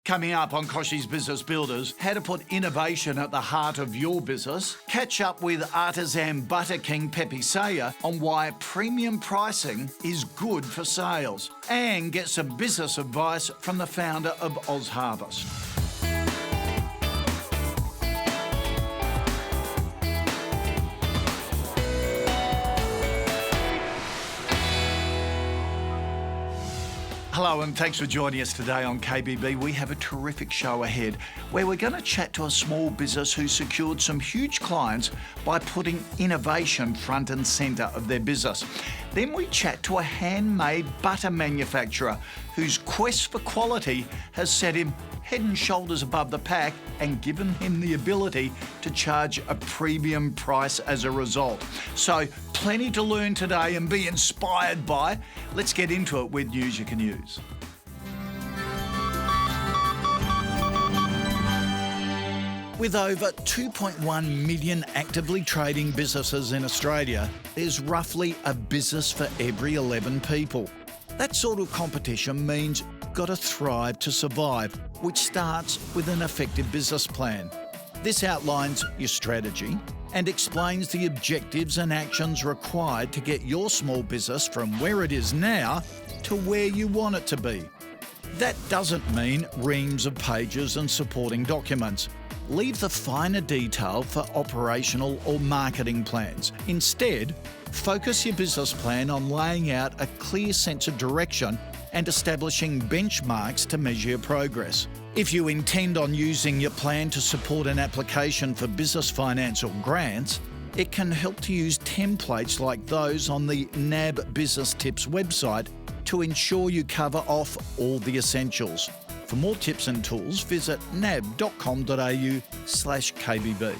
Coming up on Kochie's Business Builders, how to put innovation at the heart of your business. Catch up with artisan butter king Pepe Sayer on why premium pricing is good for sales. And get some business advice from the founder of Oz Harvest. Hello and thanks for joining us today on KBB. We have a terrific show ahead where we're going to chat to a small business who secured some huge clients by putting innovation front and centre of their business. Then we chat to a handmade butter manufacturer whose quest for quality has set him head and shoulders above the pack and given him the ability to charge a premium price as a result. So plenty to learn today and be inspired by. Let's get into it with news you can use. With over 2.1 million actively trading businesses in Australia, there's roughly a business for every 11 people. That sort of competition means you've got to thrive to survive, which starts with an effective business plan. This outlines your strategy and explains the objectives and actions required to get your small business from where it is now to where you want it to be. That doesn't mean reams of pages and supporting documents. Leave the finer detail for operational or marketing plans. Instead, focus your business plan on laying out a clear sense of direction and establishing benchmarks to measure your progress. If you intend on using your plan to support an application for business finance or grants, it can help to use templates like those on the NAB Business Tips website to ensure you cover off all the essentials. For more tips and tools, visit nab.com.au/KBB.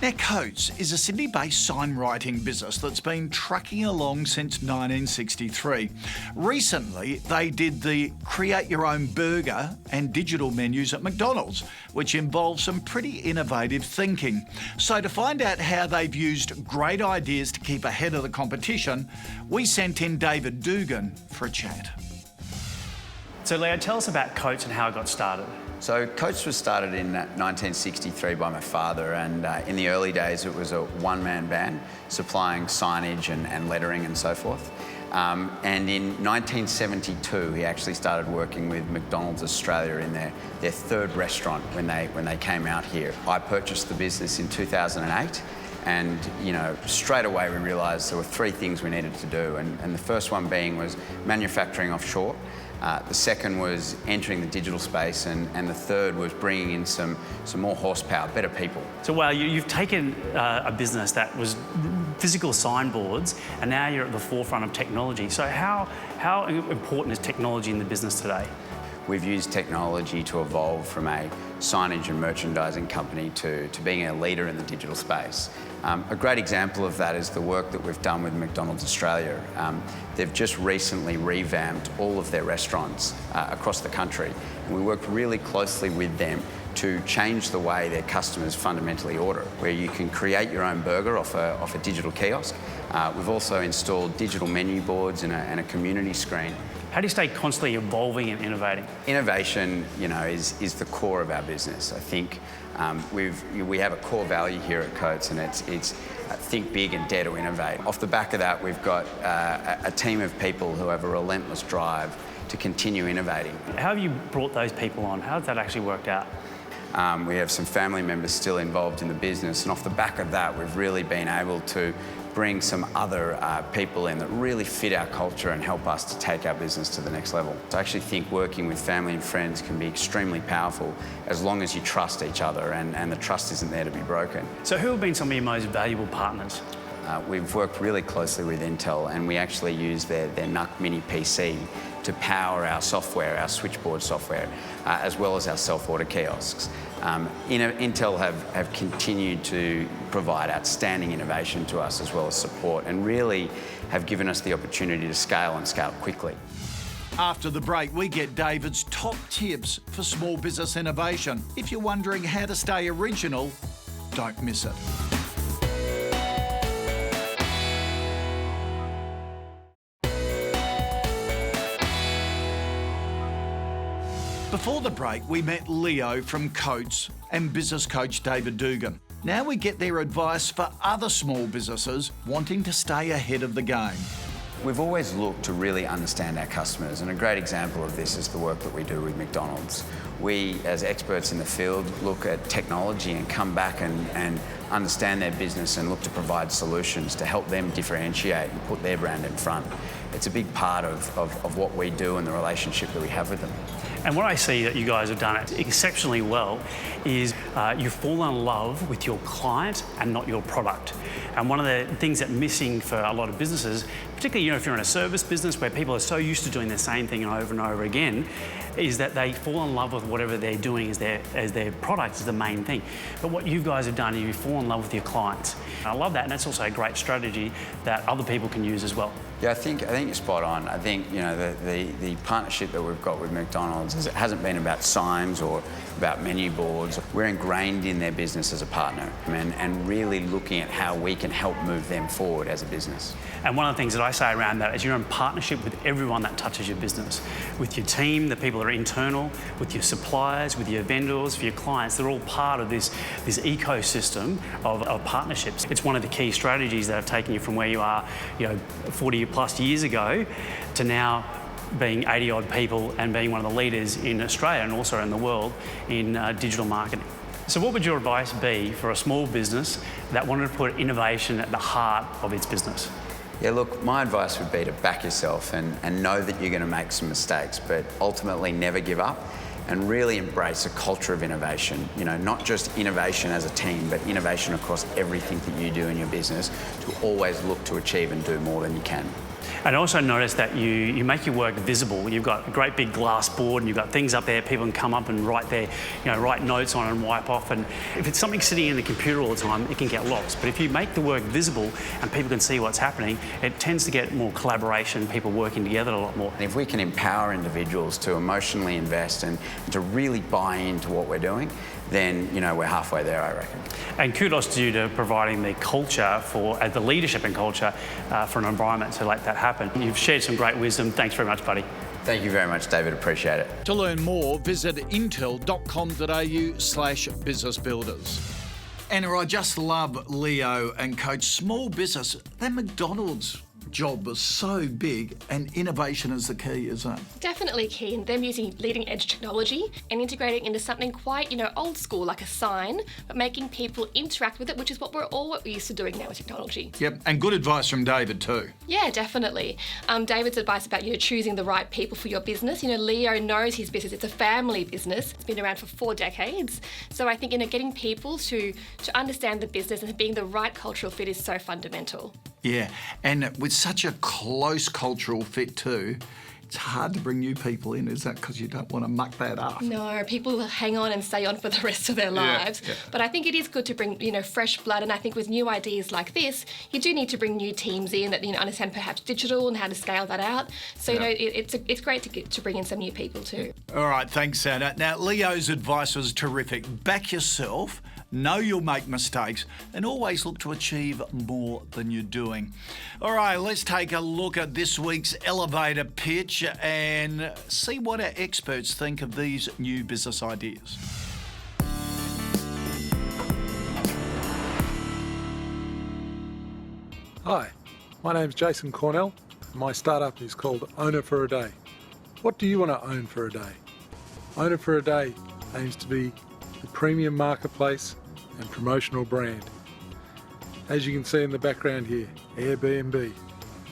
Now, Coates is a Sydney-based sign-writing business that's been trucking along since 1963. Recently, they did the create your own burger and digital menus at McDonald's, which involves some pretty innovative thinking. So to find out how they've used great ideas to keep ahead of the competition, we sent in David Dugan for a chat. So Leo, tell us about Koch and how it got started. So Koch was started in 1963 by my father, and in the early days it was a one-man band supplying signage and lettering and so forth. And in 1972 he actually started working with McDonald's Australia in their third restaurant when they came out here. I purchased the business in 2008. And, straight away we realised there were three things we needed to do. And the first one was manufacturing offshore. The second was entering the digital space. And the third was bringing in some more horsepower, better people. So, wow, you've taken a business that was physical signboards, and now you're at the forefront of technology. So how important is technology in the business today? We've used technology to evolve from a signage and merchandising company to being a leader in the digital space. A great example of that is the work that we've done with McDonald's Australia. They've just recently revamped all of their restaurants across the country, and we worked really closely with them to change the way their customers fundamentally order, where you can create your own burger off a digital kiosk. We've also installed digital menu boards and a community screen. How do you stay constantly evolving and innovating? Innovation, is the core of our business. I think we have a core value here at Koch, and it's think big and dare to innovate. Off the back of that, we've got a team of people who have a relentless drive to continue innovating. How have you brought those people on? How has that actually worked out? We have some family members still involved in the business, and off the back of that, we've really been able to bring some other people in that really fit our culture and help us to take our business to the next level. So I actually think working with family and friends can be extremely powerful as long as you trust each other and the trust isn't there to be broken. So who have been some of your most valuable partners? We've worked really closely with Intel, and we actually use their NUC Mini PC to power our software, our switchboard software, as well as our self-order kiosks. Intel have continued to provide outstanding innovation to us as well as support, and really have given us the opportunity to scale and scale quickly. After the break, we get David's top tips for small business innovation. If you're wondering how to stay original, don't miss it. Before the break, we met Leo from Koch and business coach David Dugan. Now we get their advice for other small businesses wanting to stay ahead of the game. We've always looked to really understand our customers, and a great example of this is the work that we do with McDonald's. We, as experts in the field, look at technology and come back and understand their business and look to provide solutions to help them differentiate and put their brand in front. It's a big part of what we do and the relationship that we have with them. And what I see that you guys have done it exceptionally well is you've fallen in love with your client and not your product. And one of the things that's missing for a lot of businesses, particularly if you're in a service business where people are so used to doing the same thing over and over again, is that they fall in love with whatever they're doing as their product is the main thing. But what you guys have done is you fall in love with your clients. And I love that, and that's also a great strategy that other people can use as well. Yeah, I think you're spot on. I think the partnership that we've got with McDonald's it hasn't been about signs or about menu boards. We're ingrained in their business as a partner and really looking at how we can help move them forward as a business. And one of the things that I say around that is you're in partnership with everyone that touches your business, with your team, the people that are internal, with your suppliers, with your vendors, for your clients. They're all part of this ecosystem of partnerships. It's one of the key strategies that have taken you from where you are, 40 plus years ago to now being 80 odd people and being one of the leaders in Australia and also in the world in digital marketing. So what would your advice be for a small business that wanted to put innovation at the heart of its business? Yeah, look, my advice would be to back yourself and know that you're going to make some mistakes, but ultimately never give up and really embrace a culture of innovation. Not just innovation as a team, but innovation across everything that you do in your business to always look to achieve and do more than you can. And I also noticed that you make your work visible. You've got a great big glass board and you've got things up there people can come up and write notes on and wipe off. And if it's something sitting in the computer all the time, it can get lost. But if you make the work visible and people can see what's happening, it tends to get more collaboration, people working together a lot more. And if we can empower individuals to emotionally invest and to really buy into what we're doing, then we're halfway there, I reckon. And kudos to you to providing the culture the leadership and culture for an environment to let that happen. You've shared some great wisdom. Thanks very much, buddy. Thank you very much, David. Appreciate it. To learn more, visit intel.com.au/businessbuilders. Anna, I just love Leo and Koch. Small business, that McDonald's job was so big and innovation is the key, isn't it? Definitely key, and them using leading edge technology and integrating into something quite, old school like a sign, but making people interact with it, which is what we're all used to doing now with technology. Yep, and good advice from David too. Yeah, definitely. David's advice about choosing the right people for your business. Leo knows his business. It's a family business. It's been around for 4 decades. So I think getting people to understand the business and being the right cultural fit is so fundamental. Yeah, and with such a close cultural fit too, it's hard to bring new people in, is that because you don't want to muck that up? No, people will hang on and stay on for the rest of their lives. Yeah. But I think it is good to bring, fresh blood, and I think with new ideas like this, you do need to bring new teams in that, understand perhaps digital and how to scale that out. So, it's great to bring in some new people too. All right, thanks, Anna. Now, Leo's advice was terrific. Back yourself. Know you'll make mistakes and always look to achieve more than you're doing. All right, let's take a look at this week's elevator pitch and see what our experts think of these new business ideas. Hi, my name's Jason Cornell. My startup is called Owner for a Day. What do you want to own for a day? Owner for a Day aims to be the premium marketplace and promotional brand. As you can see in the background here, Airbnb.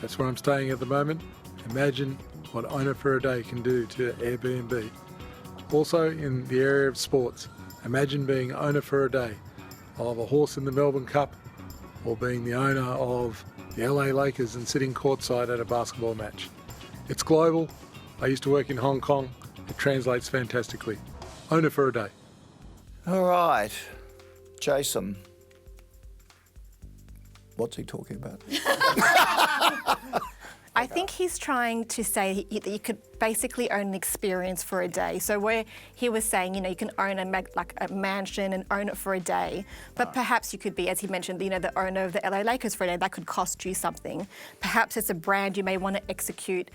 That's where I'm staying at the moment. Imagine what Owner for a Day can do to Airbnb. Also in the area of sports, imagine being owner for a day of a horse in the Melbourne Cup or being the owner of the LA Lakers and sitting courtside at a basketball match. It's global. I used to work in Hong Kong. It translates fantastically. Owner for a Day. All right. Jason, what's he talking about? I think he's trying to say that you could basically own an experience for a day. So where he was saying, you can own a mansion and own it for a day, but perhaps you could be, as he mentioned, the owner of the LA Lakers for a day. That could cost you something. Perhaps it's a brand you may want to execute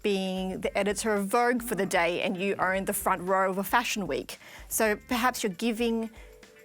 being the editor of Vogue for the day and you own the front row of a fashion week. So perhaps you're giving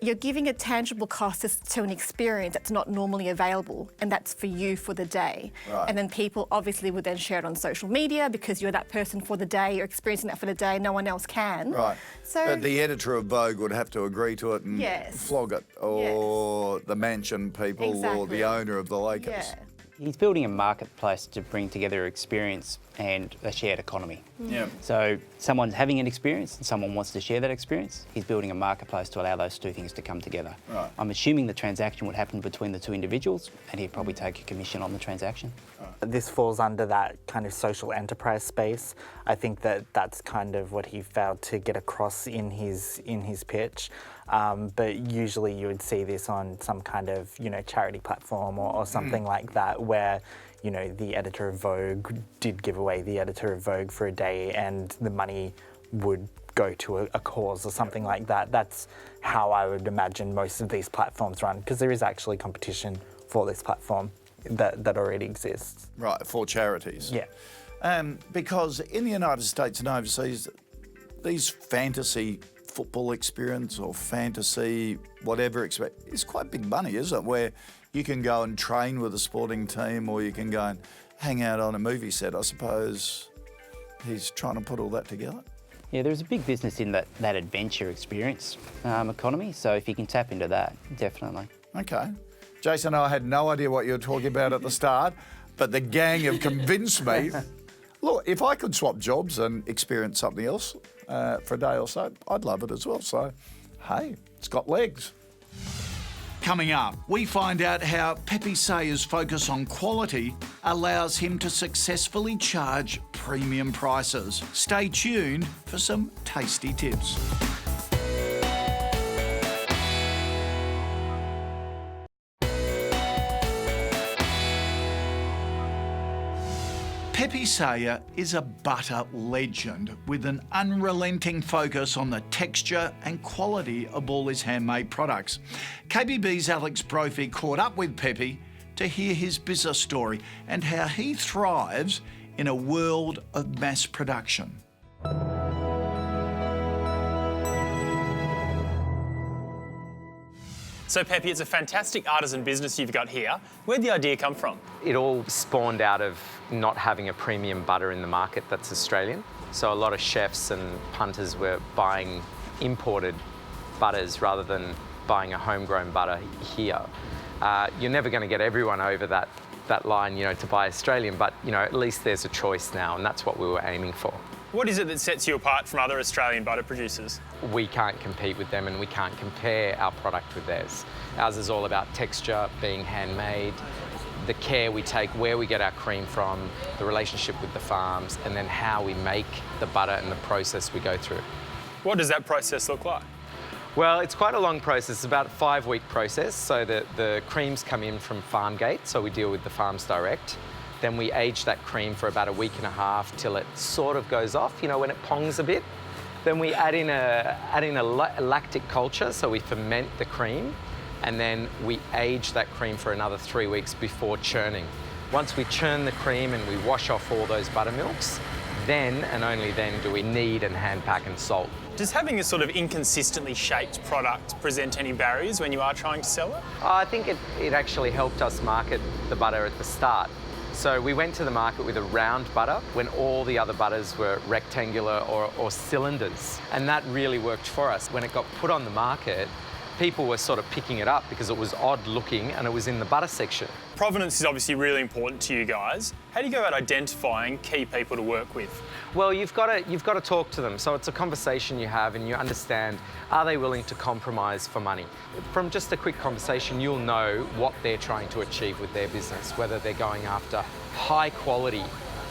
a tangible cost to an experience that's not normally available, and that's for you for the day. Right. And then people obviously would then share it on social media because you're that person for the day, you're experiencing that for the day, no one else can. Right. So But the editor of Vogue would have to agree to it and Yes. flog it, or the mansion people, or Exactly. the owner of the Lakers. yeah. He's building a marketplace to bring together experience and a shared economy. Yeah. So someone's having an experience and someone wants to share that experience. He's building a marketplace to allow those two things to come together. Right. I'm assuming the transaction would happen between the two individuals and he'd probably take a commission on the transaction. This falls under that kind of social enterprise space. I think that that's kind of what he failed to get across in his pitch. But usually you would see this on some kind of, charity platform or something like that, where, the editor of Vogue did give away the editor of Vogue for a day and the money would go to a cause or something like that. That's how I would imagine most of these platforms run, because there is actually competition for this platform that already exists. Right, for charities. Yeah. Because in the United States and overseas, these fantasy football experience or fantasy whatever experience, it's quite big money, isn't it? Where you can go and train with a sporting team, or you can go and hang out on a movie set. I suppose he's trying to put all that together. Yeah, there's a big business in that adventure experience economy. So if you can tap into that, definitely. Okay. Jason, I had no idea what you were talking about at the start, but the gang have convinced me. Look, if I could swap jobs and experience something else for a day or so, I'd love it as well. So, hey, it's got legs. Coming up, we find out how Pepe Sayer's focus on quality allows him to successfully charge premium prices. Stay tuned for some tasty tips. Pepe Sayer is a butter legend with an unrelenting focus on the texture and quality of all his handmade products. KBB's Alex Brophy caught up with Pepe to hear his business story and how he thrives in a world of mass production. So Pepe, it's a fantastic artisan business you've got here. Where'd the idea come from? It all spawned out of not having a premium butter in the market that's Australian. So a lot of chefs and punters were buying imported butters rather than buying a homegrown butter here. You're never going to get everyone over that line, to buy Australian, but, at least there's a choice now, and that's what we were aiming for. What is it that sets you apart from other Australian butter producers? We can't compete with them and we can't compare our product with theirs. Ours is all about texture, being handmade, the care we take, where we get our cream from, the relationship with the farms, and then how we make the butter and the process we go through. What does that process look like? Well, it's quite a long process. It's about a 5-week process. So the creams come in from farm gate, so we deal with the farms direct. Then we age that cream for about a week and a half till it sort of goes off, when it pongs a bit. Then we add in a lactic culture, so we ferment the cream, and then we age that cream for another 3 weeks before churning. Once we churn the cream and we wash off all those buttermilks, then and only then do we knead and hand pack and salt. Does having a sort of inconsistently shaped product present any barriers when you are trying to sell it? I think it actually helped us market the butter at the start. So we went to the market with a round butter when all the other butters were rectangular or cylinders. And that really worked for us. When it got put on the market, people were sort of picking it up because it was odd looking and it was in the butter section. Provenance is obviously really important to you guys. How do you go about identifying key people to work with? Well, you've got to talk to them. So it's a conversation you have and you understand, are they willing to compromise for money? From just a quick conversation, you'll know what they're trying to achieve with their business, whether they're going after high quality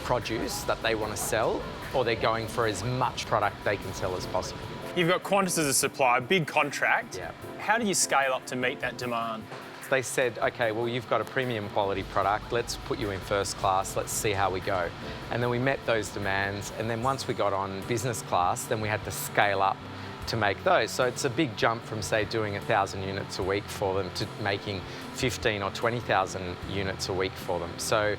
produce that they want to sell, or they're going for as much product they can sell as possible. You've got Qantas as a supplier, big contract. Yeah. How do you scale up to meet that demand? They said, okay, well, you've got a premium quality product. Let's put you in first class. Let's see how we go. And then we met those demands. And then once we got on business class, then we had to scale up to make those. So it's a big jump from, say, doing 1,000 units a week for them to making 15 or 20,000 units a week for them. So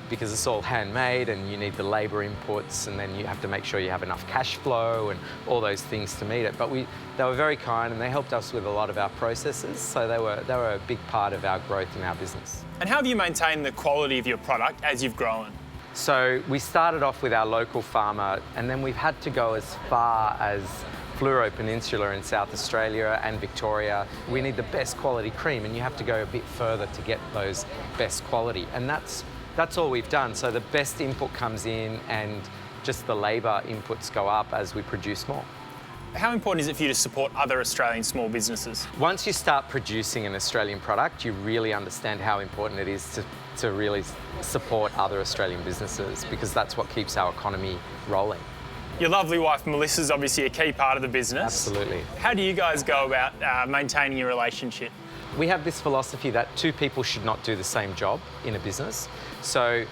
because it's all handmade and you need the labour inputs, and then you have to make sure you have enough cash flow and all those things to meet it. But they were very kind and they helped us with a lot of our processes, so they were a big part of our growth in our business. And how have you maintained the quality of your product as you've grown? So we started off with our local farmer, and then we've had to go as far as Fluoro Peninsula in South Australia and Victoria. We need the best quality cream, and you have to go a bit further to get those best quality. And that's all we've done. So the best input comes in and just the labour inputs go up as we produce more. How important is it for you to support other Australian small businesses? Once you start producing an Australian product, you really understand how important it is to really support other Australian businesses, because that's what keeps our economy rolling. Your lovely wife Melissa's obviously a key part of the business. Absolutely. How do you guys go about maintaining your relationship? We have this philosophy that two people should not do the same job in a business. So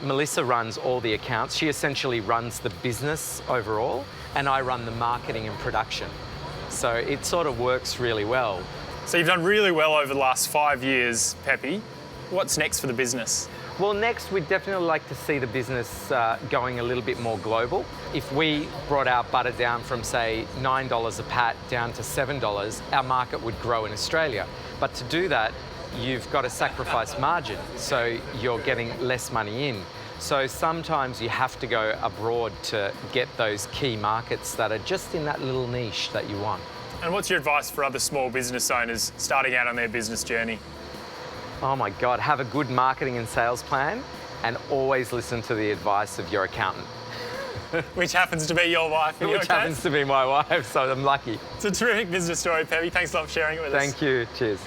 Melissa runs all the accounts. She essentially runs the business overall, and I run the marketing and production. So it sort of works really well. So you've done really well over the last 5 years, Peppy. What's next for the business? Well, next we'd definitely like to see the business going a little bit more global. If we brought our butter down from, say, $9 a pat down to $7, our market would grow in Australia. But to do that, you've got to sacrifice margin, so you're getting less money in. So sometimes you have to go abroad to get those key markets that are just in that little niche that you want. And what's your advice for other small business owners starting out on their business journey? Oh my God, have a good marketing and sales plan and always listen to the advice of your accountant. Which happens to be your wife. Which happens to be my wife, so I'm lucky. It's a terrific business story, Peppy. Thanks a lot for sharing it with us. Thank you, cheers.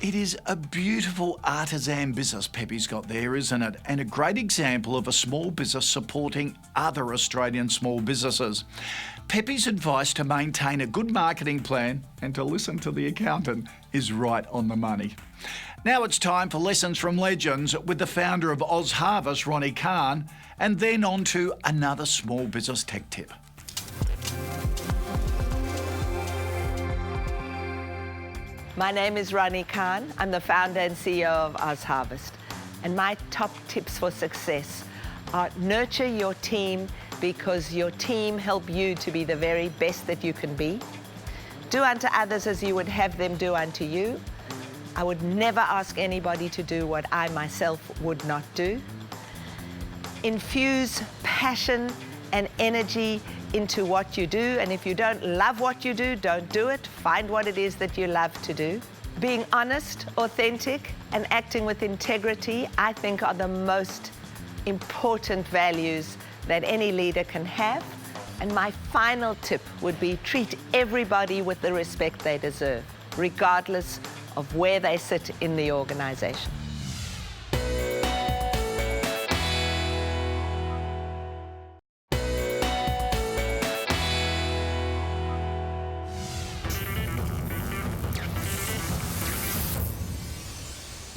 It is a beautiful artisan business Peppy's got there, isn't it? And a great example of a small business supporting other Australian small businesses. Peppy's advice to maintain a good marketing plan and to listen to the accountant is right on the money. Now it's time for Lessons from Legends with the founder of Oz Harvest, Ronnie Khan, and then on to another small business tech tip. My name is Ronnie Khan. I'm the founder and CEO of Oz Harvest. And my top tips for success are nurture your team, because your team help you to be the very best that you can be. Do unto others as you would have them do unto you. I would never ask anybody to do what I myself would not do. Infuse passion and energy into what you do, and if you don't love what you do, don't do it. Find what it is that you love to do. Being honest, authentic, and acting with integrity, I think, are the most important values that any leader can have. And my final tip would be treat everybody with the respect they deserve, regardless of where they sit in the organisation.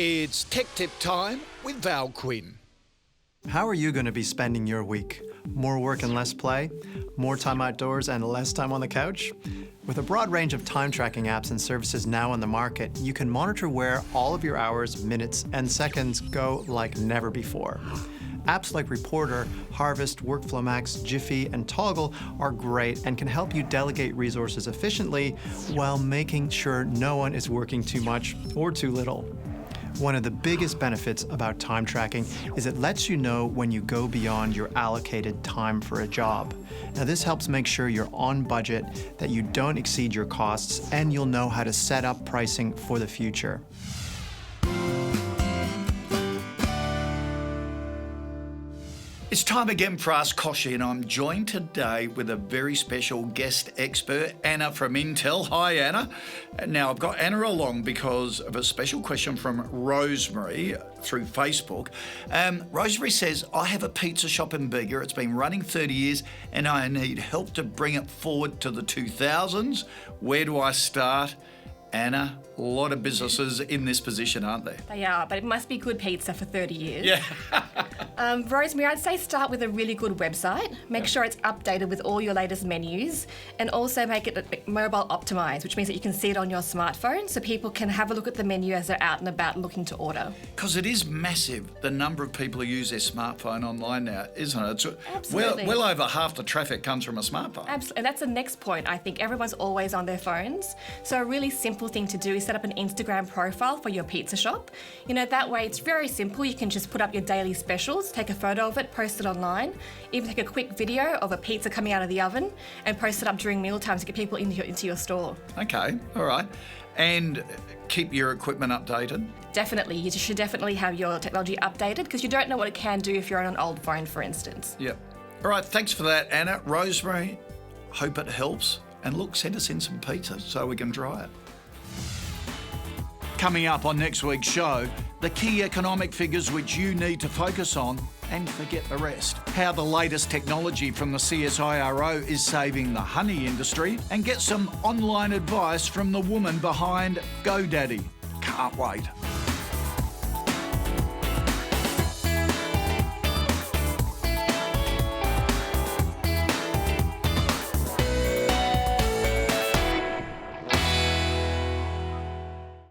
It's Tech Tip time with Val Quinn. How are you going to be spending your week? More work and less play? More time outdoors and less time on the couch? With a broad range of time tracking apps and services now on the market, you can monitor where all of your hours, minutes, and seconds go like never before. Apps like Reporter, Harvest, Workflow Max, Jiffy, and Toggle are great and can help you delegate resources efficiently while making sure no one is working too much or too little. One of the biggest benefits about time tracking is it lets you know when you go beyond your allocated time for a job. Now this helps make sure you're on budget, that you don't exceed your costs, and you'll know how to set up pricing for the future. It's time again for Ask Kochie, and I'm joined today with a very special guest expert, Anna from Intel. Hi, Anna. Now, I've got Anna along because of a special question from Rosemary through Facebook. Rosemary says, I have a pizza shop in Bega. It's been running 30 years, and I need help to bring it forward to the 2000s. Where do I start? Anna, a lot of businesses in this position, aren't there? They are, but it must be good pizza for 30 years. Yeah. Rosemary, I'd say start with a really good website. Make sure it's updated with all your latest menus, and also make it mobile optimised, which means that you can see it on your smartphone so people can have a look at the menu as they're out and about looking to order. Because it is massive, the number of people who use their smartphone online now, isn't it? It's Absolutely. well over half the traffic comes from a smartphone. Absolutely, and that's the next point. I think everyone's always on their phones, so a really simple thing to do is set up an Instagram profile for your pizza shop. You know, that way it's very simple. You can just put up your daily specials, take a photo of it, post it online, even take a quick video of a pizza coming out of the oven and post it up during meal times to get people into your store. Okay, all right. And keep your equipment updated. Definitely, you should definitely have your technology updated because you don't know what it can do if you're on an old phone, for instance. Yep. All right, thanks for that, Anna. Rosemary, hope it helps. And look, send us in some pizza so we can try it. Coming up on next week's show, the key economic figures which you need to focus on and forget the rest. How the latest technology from the CSIRO is saving the honey industry, and get some online advice from the woman behind GoDaddy. Can't wait.